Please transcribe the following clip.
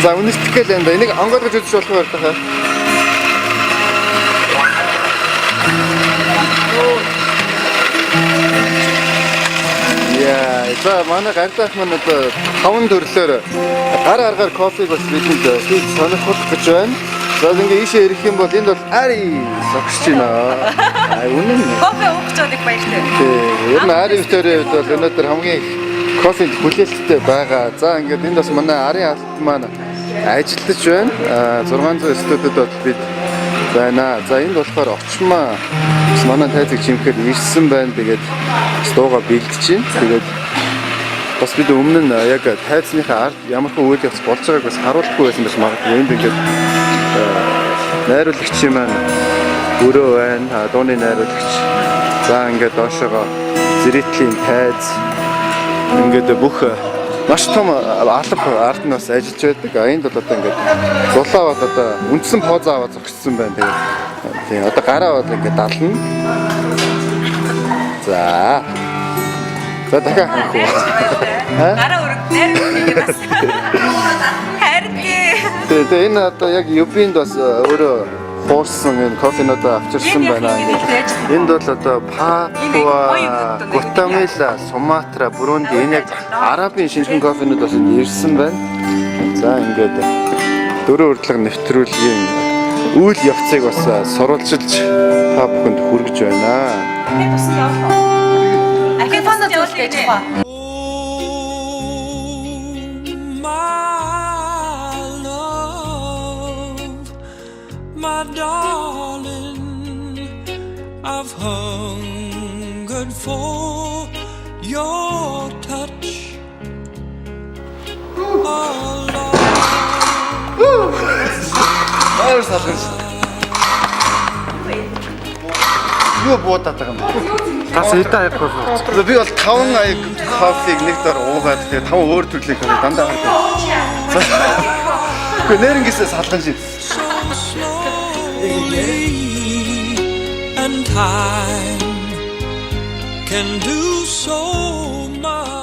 За үнэлэх гээл энэ. Энийг онгойлгож үзэж болох байх таа. Яа, за манай гардах маань одоо 5 төрлөөр гар аргаар кофег бас бидэнд сонирхох гэж байна. За ингээ ийшээ ирэх юм бол энд бол ари согсож байна. Үнэн. Кофе уух гэж байгааг баяртай. Тийм. Ер нь ари битэрийн хувьд бол өнөөдөр хамгийн кофенд хүлээлттэй байгаа. За ингээд энд бас манай арын алт маань ажиллаж байна. 600 студид бол бид байна. За энд болохоор очмоо манай тайзыг чимхээр ирсэн байна. Тэгээд стууга бэлдэж байна. Тэгээд бас бид өмнө нь яг тайзныхаа ард ямар хүн үйл явц болж байгааг бас харуулахгүй байсан гэж магадгүй. Энд ингээд найруулагчийн маань өрөө байна. Дууны найруулагч. За ингээд доошоо зэрэтлийн тайз ингээд бүх маш том алба ард нь бас ажиллаж байдаг. Энд бол одоо ингээд зулаа бол одоо үндсэн поза аваад зогссон байна. Тэгээд тийм одоо гараа бол ингээд дална. За. За дахиад ханхуу. Гараа өрөг найруулагч бас. Харин тэгээд энэ одоо яг юбинд бас өөрөө хуурсан энэ кофенуудаа авчирсан байна. Энд бол одоо Папуа, Гватемала, Суматра, Бурунди энэ яг арабын шинжлэх кофенууд бас ирсэн байна. За ингээд дөрөв урдлага нэвтрүүлгийн үйл явцыг бас сурвалжилж та бүхэнд хүргэж байна. би бас явах. Ахи фонд явуулж гэж байна. My darling, I've hungered for your touch. Маар салгаж. Юу бодоод байгаа юм бэ? Гас эдэн аяг кофе. Би бол 5 аяг кофег нэг дор уугаад тэгээ 5 өөр төрлийн кофе дандаа хардаг. Гэхдээ нэрнгээсээ салгаж шин. And time can do so much.